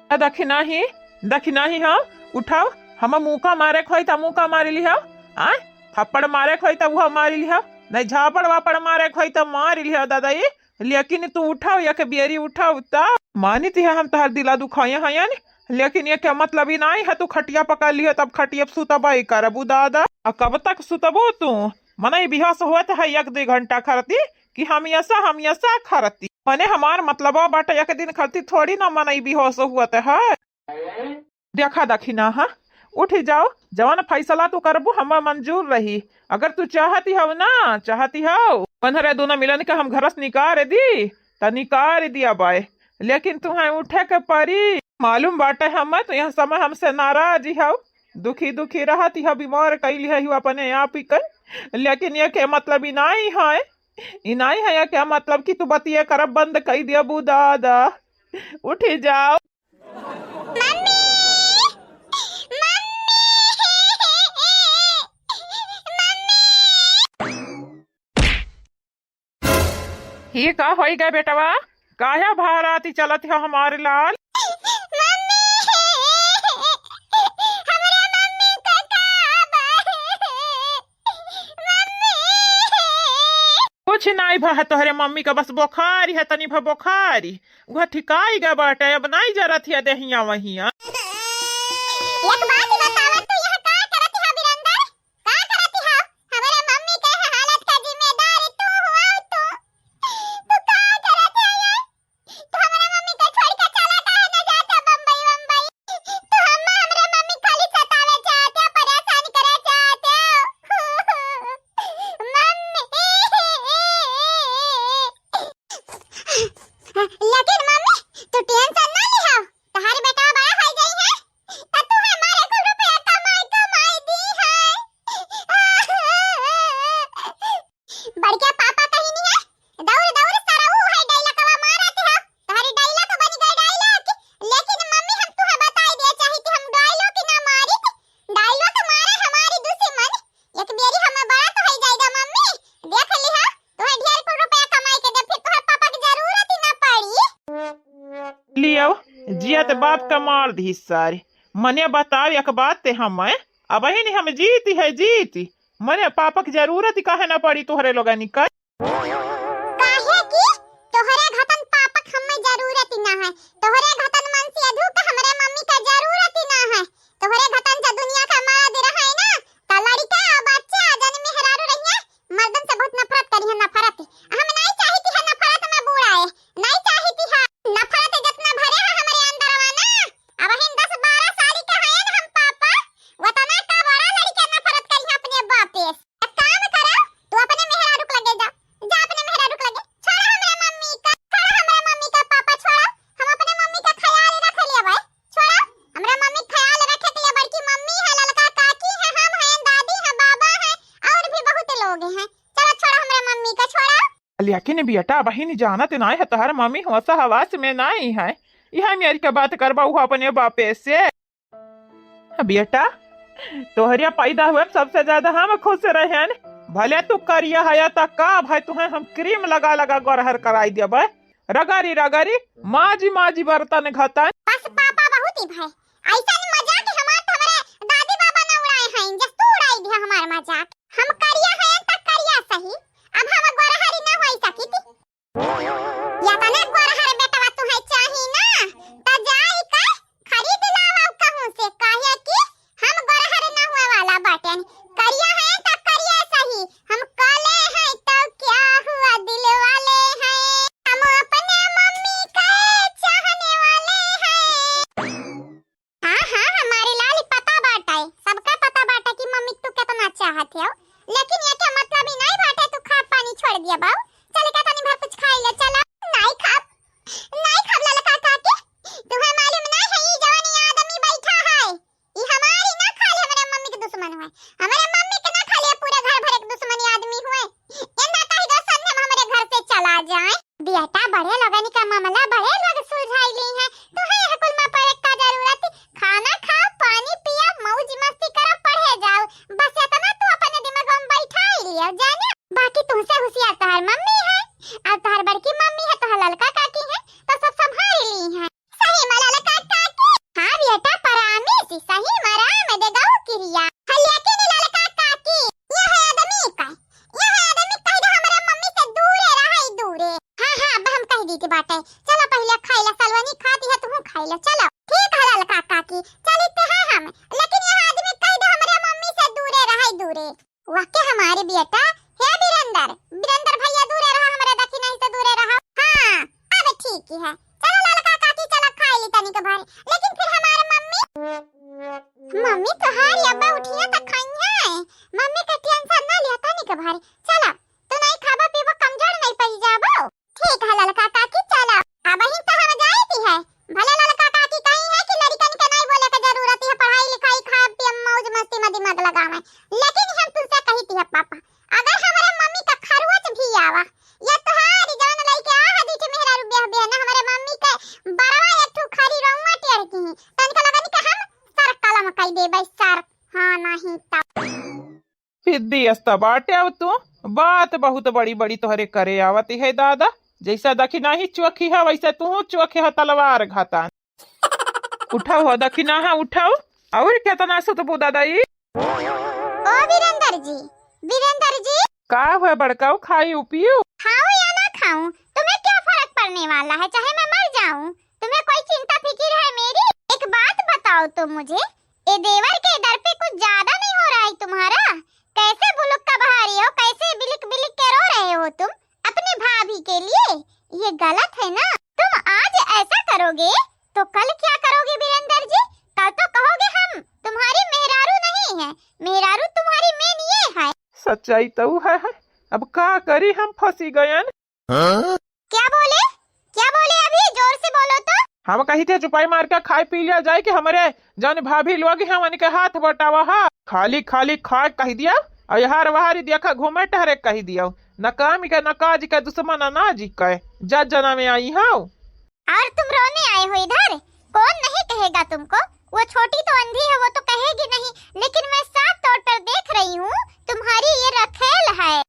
दखिना ही दखिना ही हम उठाओ हम मुका मारे खोई त मुका मारी लिहा आय थप्पड़ मारे खोई त वो मारी लिहा नहीं झापड़ वापड़ मारे खोई त मारी लिहा दादाई लेकिन तू उठाओ या के बियरी उठाओ ता मानी थी हम तहर दिला दुखाया है लेकिन ये क्या मतलब ही नहीं है तू खटिया पका लियो तब खटिया सुतबाई करबू दादा कब तक सुतबू तू मने बिहास होत है 1-2 घंटा खरती कि हम ऐसा खरती मने हमार मतलब बाटा एक दिन खरती थोड़ी ना मने बिहास हुआ है देखा दखी ना हा उठ जाओ जवान फैसला तू करबू हम मंजूर रही अगर तू चाहती हो ना चाहती हो 15 दूना मिलन के हम घरस निकार दी त निकार दिया बाय लेकिन तुम्हें उठे के परी मालूम बाटे हम तो यह समय हमसे नाराज हो दुखी रहती है बीमार कैली है अपने आप ही कर लेकिन ये क्या मतलब ही नहीं है या क्या मतलब कि तू बतिये करब बंद कर दिया बू दादा उठ जाओ ही का हो गया बेटवा काया भाराती चलत है हमारे लाल कुछ नहीं भा तोहरे मम्मी का बस बुखारी है तनी भा बुखारी वह ठिकाई गा बाटे अब नहीं जरत है दहिया वहिया जियत बाप का मार दी सारी मने बताओ एक बात ते हम अब ही हम जीती मने पापा की जरूरत काहे ना पड़ी तोहरे लोग निकल काहे की तोहरे घतन पापा के हमें जरूरत ही ना है तोहरे घतन मन से अधू का हमरे मम्मी का जरूरत ही ना है तोहरे घतन से दुनिया का मर्द रहा है ना ता लड़का बच्चा जन मेहरारू रहिया मर्दन से बहुत नफरत करी है नफरत हम नहीं चाहती है नफरत में बूढ़ा है नहीं चाहती है नफरत जितना भरे है हमारे अंदर वाना अब हम 10-12 साल के हैं हम पापा वतना का बड़ा लड़का नफरत करी अपने बाप से एक काम करो तू अपने मेहरारू को लगे जा अपने मेहरारू को लगे छोड़ हमरा मम्मी का पापा छोड़ हम अपने मम्मी का ख्याल रख लिया भाई छोड़ हमरा मम्मी ख्याल रखे के लिए बड़की मम्मी है लड़का काकी है हम हैं दादी है बाबा है और भी बहुत लोग हैं चलो छोड़ हमरा मम्मी का छोड़ लेकिन बेटा बहन जानत नहीं है तोहर मम्मी होसा हवास में नहीं है यह मेरी का बात करबा अपने बापे से बेटा तोहरिया पैदा हुए सबसे ज्यादा हम खुश रहे भले तू करिया है तक का भाई तुम्हें हम क्रीम लगा गरहर कराई दे रगरी माजी बर्तन घतन बस पापा बहुत ही भाई ऐसा मजाक हमार तुम्हारे दादी बाबा ना उड़ाए हैं जस तू उड़ाई दिया हमार मजाक हम करिया है तक करिया सही अब हम गरहरी ना होई सकी थी या तने गरहर बेटा तू है चाही ना त जाई का खरीद लावा कहूं से काहे कि हम गरहर ना हुए वाला बाटन करिया है तक करिया सही हम काले हैं तो क्या हुआ दिल वाले हैं हम अपने मम्मी के चाहने वाले हैं हां हमारे लाल पता बाटा है सबका पता बाटा कि मम्मी तू कितना चाहते हो लेकिन ये क्या मतलब ही नहीं बाटे तू खा पानी छोड़ दिया बाऊ चल का तनी भर कुछ खाई ले चला नहीं खा पहले खाइला सलवनी खाती है तू खाइला चलो ठीक है ललका काकी चलते हैं हम लेकिन ये आदमी कह दे हमारे मम्मी से दूरे रहे दूरे वाके हमारे बेटा है वीरेंद्र भैया दूरे रहा हमारे दखी नहीं से दूरे रहा हां अब ठीक ही है चलो ललका काकी चलो खाई ली तनी के भारी लेकिन फिर हमारे मम्मी तो हारी अब्बा उठिया त खाई है मम्मी का टेंशन ना लिया तनी के भारी चलो तू नहीं खाबा पीबा कमजोर नहीं पड़ जाबो ठीक है ललका काकी चलो अब ही तो हम जाईती है भले ललका काकी कही है कि लड़कन के नहीं बोले के जरूरत है पढ़ाई लिखाई खा पी मौज मस्ती में दिमाग लगावे लेकिन हम तुमसे कही थी पापा अगर हमारे मम्मी का खरवच भी आवा या तुम्हारी जान लेके आ हदी के मेहरा रुबिया बे ना हमारे मम्मी के बरवा एक ठू खरी रहुआ टेर की तन का लगन के हम सर कलम कई देबै सर हां नहीं त फिद्दी अस्ता बाटे अब तू बात बहुत बड़ी बड़ी तोहरे करे आवती है दादा जैसा दखी नहीं चुखी है वैसे तू चुखे है तलवार घातान उठाओ हो दखी ना है उठाओ और क्या तना सो तो दादा ई ओ वीरेंद्र जी का हुआ बड़काओ खाई पियो खाऊं या ना खाऊं तुम्हें क्या फर्क पड़ने वाला है चाहे मैं मर जाऊं तुम्हें कोई चिंता फिक्र है मेरी एक बात बताओ तो मुझे ये देवर के डर पे कुछ ज्यादा नहीं हो रहा है तुम्हारा कैसे बुलुक का बहारी हो कैसे बिलिक बिलिक के रो रहे हो तुम अपने भाभी के लिए ये गलत है ना तुम आज ऐसा करोगे तो कल क्या करोगे वीरेंद्र जी कल तो कहोगे हम तुम्हारी मेहरारू नहीं है मेहरारू तुम्हारी मेन ये है सच्चाई तो है अब का करी हम फंसी गयन क्या बोले अभी जोर से बोलो तो हम कही थे चुपाई मार के खाए पी लिया जाए कि हमारे जन भाभी लोग हैं उनके हाथ बटावा हा खाली खाली खा कह दिया और यार वहारी देखा घूमे टहरे कह दिया न काम के न काज के दुश्मन अनाज के जज जना में आई हाँ और तुम रोने आए हो इधर कौन नहीं कहेगा तुमको वो छोटी तो अंधी है वो तो कहेगी नहीं लेकिन मैं साफ तौर पर देख रही हूँ तुम्हारी ये रखेल है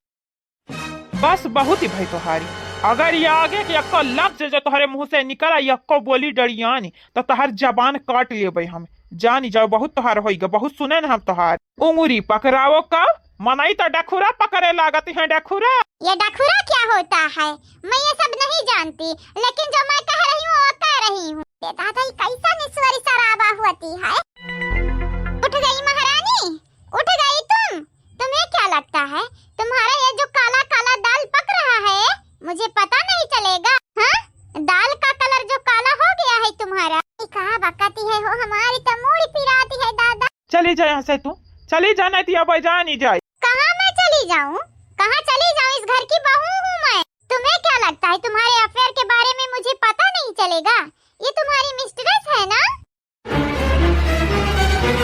बस बहुत ही भाई तुम्हारी अगर ये आगे कि अक्को लफ्ज जो तुम्हारे मुंह से निकला यक्को बोली डरियानी तो तुम्हार जबान काट लिए हम जानी जाओ बहुत तुहार होइगा बहुत सुने न हम तुहार उंगली पकड़ाओ का मनाई तो डखुरा पकड़े लागती है डखुरा ये डखुरा क्या होता है मैं ये सब नहीं जानती लेकिन जो मैं कह रही हूँ वो कह रही हूँ दादा कैसा निस्वारी शराबा होती है उठ गई महारानी उठ गई तुम्हें क्या लगता है तुम्हारा ये जो काला काला दाल पक रहा है मुझे पता नहीं चलेगा हाँ दाल का कलर जो काला हो गया है तुम्हारा कहाँ बकती है हो हमारी तो मूड़ी पिराती है दादा चली जाए यहाँ से तू चली जाना थी अब जा नहीं जाए कहाँ मैं चली जाऊँ कहाँ चली जाऊँ इस घर की बहू हूँ मैं तुम्हें क्या लगता है तुम्हारे अफेयर के बारे में मुझे पता नहीं चलेगा ये तुम्हारी मिस्ट्रेस है ना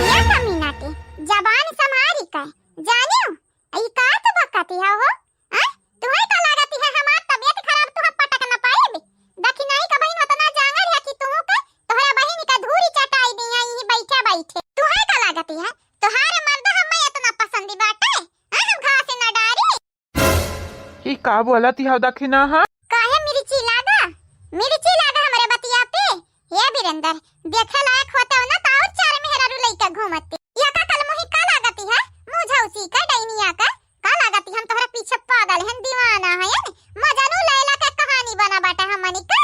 ये कमीना के जबान संभारी का जाने ये का तो बकती है हो तुम्हें का लागती है हमार तबीयत खराब तो हम पटक न पाए देखी नहीं का बहन उतना जांगर है कि तू के तोहरा बहन का धूरी चटाई दी यही बैठे बैठे तुम्हें का लागती है तोहारे मर्द हमें इतना पसंदी बाटे हम घास से न डारी ये का बोला थी हाउ दखिना हां काहे मिर्ची लागा हमारे बतिया पे ये वीरेंद्र देखे लायक होते हो ना तो और चार मेहरारू लइका घूमते या का कल मोही का लागती है मुझौसी का डैनिया का लागती हम तोहरा पीछे पागल हैं दीवाना है मजनू लैला का कहानी बना बाटा हमनी का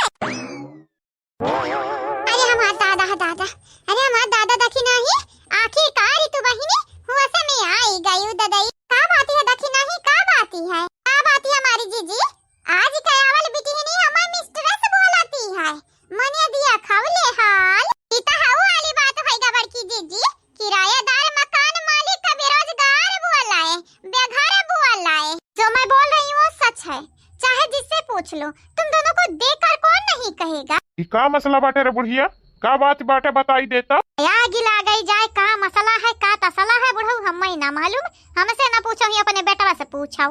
अरे हमार दादा देखी नहीं आखिरकार तू बहिनी हुआ से मैं आई गई ददाई का बात है देखी नहीं का बात है हमारी जीजी आज कयावल बिटी ही नहीं हमार मिस्ट्रेस बोलती है मने दिया खावले हाल इता हाउ वाली बात होइगा बड़की जीजी किराएदार मकान मालिक का बेरोजगार बोला है बेघर बोला है जो मैं बोल रही हूँ सच है चाहे जिससे पूछ लो तुम दोनों को देखकर कौन नहीं कहेगा ये का मसला बाटे रे बुढ़िया का बात बाटे बताई देता या गिला गई जाए का मसला है का तसला है बुढ़ऊ हमें ना मालूम हमसे ना पूछो ही अपने बेटवा से पूछो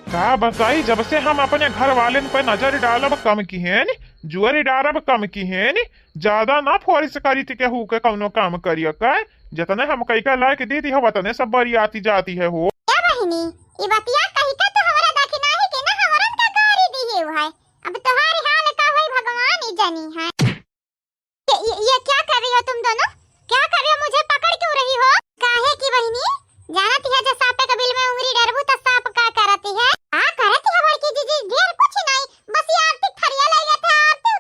का बताई जब से हम अपने घर वाले पे नजर डालब कम की है जुअरी डालब कम की है ज्यादा ना फोरिस करी थी के हु के कौनो काम करिए का जितने हम कई का लायक दी थी हो वतने सब बड़ी आती जाती है हो क्या बहिनी ये बतिया कही का तो हमरा देखना है कि ना हमरन का गाड़ी दी है अब तुम्हारी हाल का होई भगवान ही जानी है ये क्या कर रही हो तुम दोनों क्या कर रही हो मुझे पकड़ क्यों रही हो काहे की बहिनी जानती है जो सांप के बिल में उंगली डरबू तो सांप का करती है करती है बड़की जीजी ढेर कुछ नहीं बस ये आरती ठरिया ले गए थे आरती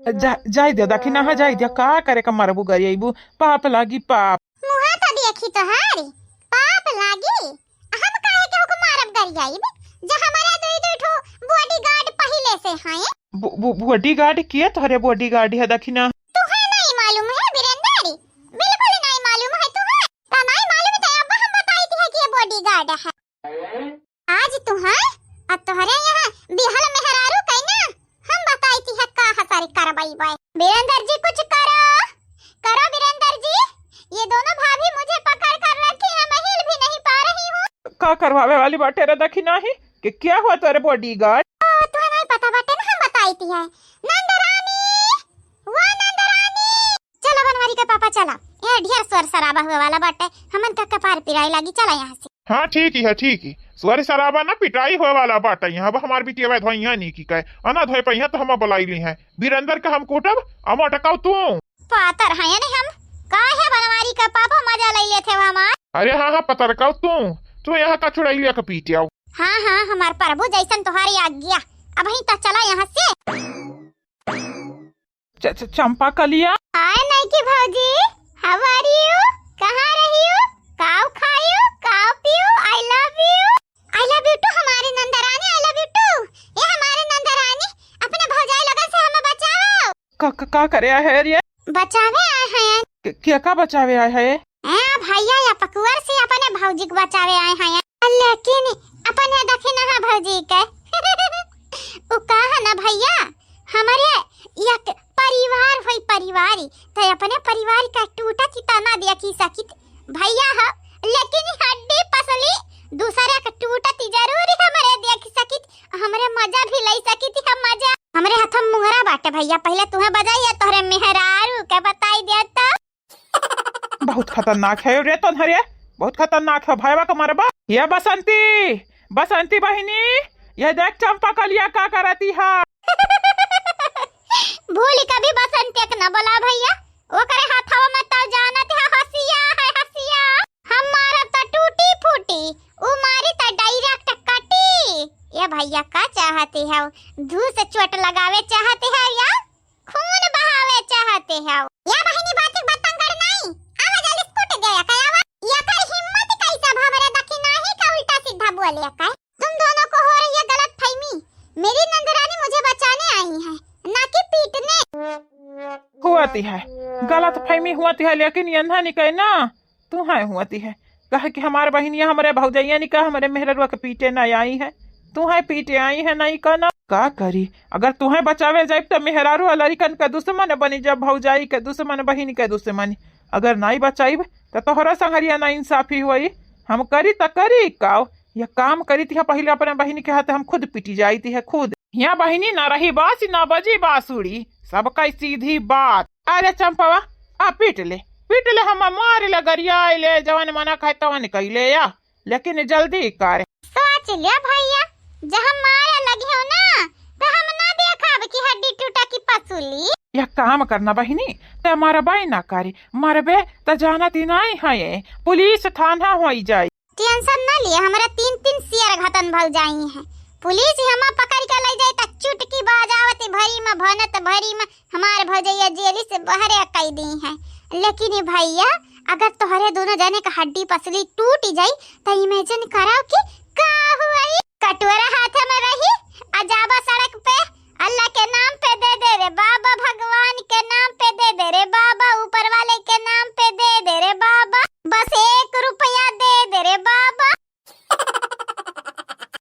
जाई दे देखी ना जाई दे का करे का मारबू गरियाबू पाप लागी पाप मुहा त देखी तो हारी पाप लागी हम काहे के हुकुम मारब गरियाई जे हमारा दुई दुई ठो बॉडीगार्ड पहले से हैं बॉडीगार्ड किए तोहरे बॉडीगार्ड है देखी ना तुहे नहीं मालूम है वीरेंद्र बिल्कुल नहीं मालूम है तुहे ता नहीं मालूम तो अब हम बताई थी कि ये बॉडीगार्ड है आज तुहे अब तोहरे यहाँ बिहल मेहरारू कहना हम बताई थी है का हसारी करवाई बाय वीरेंद्र जी कुछ करो करो वीरेंद्र जी ये दोनों भाभी मुझे पकड़ कर रखी है मैं हिल भी नहीं पा रही हूँ का करवावे वाली बाटे रे देखी ना ही कि क्या हुआ तेरे बॉडीगार्ड तुम्हें नहीं पता बाटे ना हम बताई थी है नंदरानी वो नंदरानी चलो बनवारी के पापा चला ये ढेर स्वर सराबा हुआ वाला बाटे हमन का कपार पिराई लगी चला यहाँ से हाँ ठीक ही स्वर शराबा ना पिटाई होए वाला बात है यहाँ हमार बिटिया वै धोई नहीं की कहे अना धोए पहिया तो हम बुलाई ली हैं वीरेंद्र का हम कोटब अमो टकाऊ तू पातर है नहीं हम काहे बनवारी का पापा मजा ले लेते हो हमार अरे हाँ पता रखाऊ तू यहाँ का छुड़ाई लिया का पीटिया हाँ हमार प्रभु जैसन तुम्हारी आज्ञा अब ही तक चला यहाँ से चंपा कलिया हाय नाइकी भौजी हाउ आर यू कहाँ रही हो काव खायू काव पियो आई लव यू टू हमारे Nandrani I love you to ये हमारे नंदरानी अपने भौजाई लगन से हमें बचाओ का करे है ये बचावे आए हैं क्या का बचावे आए है भैया या पकुअर से अपने भौजी को बचावे आए हैं लेकिन अपने देखे ना भौजी के वो कहा ना भैया हमारे एक परिवार होई परिवारी तो अपने परिवार का टूटा की तना दिया की सकित भैया हा लेकिन हड्डी पसली दूसरा का टूटा ती जरूरी हमारे देख सकित हमरे मजा भी ले सकित हम मजा हमरे हाथ में मुहरा बाटे भैया पहले तुम्हें बजाइए तोहरे मेहरारू के बताई दे तो बहुत खतरनाक है रे तोहरे बहुत खतरनाक है भाईवा का मरबा ये बसंती बहिनी ये देख चंपा कलिया का करती है भूल कभी बसंती एक न बोला भैया वो करे हाथवा में तो जानत है हसिया हम मारब तो टूटी फूटी वो मारी तो डायरेक्ट कटी ये भैया का चाहते है धू से चोट लगावे चाहते है या खून बहावे चाहते है या बहिनी बात बतंगड़ नहीं आवा जल्दी स्कूट गया कयावा या कर हिम्मत कैसा भावरे दखी नहीं का उल्टा सीधा बोले का तुम दोनों को हो रही है गलतफहमी मेरी नंदरानी मुझे बचाने आई है ना कि पीटने हुआती है गलत फहमी हुआती है लेकिन यंधा निकले ना तू है हुआती है कहे कि हमारे बहनिया हमारे भौजैया निका हमारे मेहररुआ के पीटे न आई है तू है पीटे आई है नहीं कहना का करी अगर तुम्हें बचावे जाए तो मेहरारू लड़कन का दुश्मन बनी जब भौजाई के दुश्मन बहिन के दुश्मन अगर नहीं बचाई तो तोहरा संगरिया ना इंसाफी हुई हम करी तो करी काव यह काम करी थी पहले अपने बहिनी के हाथ हम खुद पिटी जाई थी है खुद यहाँ बहिनी ना रही बास ना बजी बांसुरी सबका सीधी बात अरे चंपवा आ पीट ले हम मार ले गरिया ले जवान मना खाए तवन कैले या लेकिन जल्दी कर सोच लिया भैया जब मारे लगे हो ना तो हम ना देखा कि हड्डी टूटा की पसुली यह काम करना बहिनी ते मरबे ना करे मरबे तो जानत ही नहीं है पुलिस थाना हो जाए टेंशन ना लिए हमारा 3 शेयर घटन भल जाई है पुलिस हमा पकड़ के ले जाए त चुटकी बजावत भरी में भनत भरी में हमारे भजैया जेल से बहरे कई दी है लेकिन भैया अगर तोहरे दोनों जने का हड्डी पसली टूट जाई तो इमेजिन कराओ कि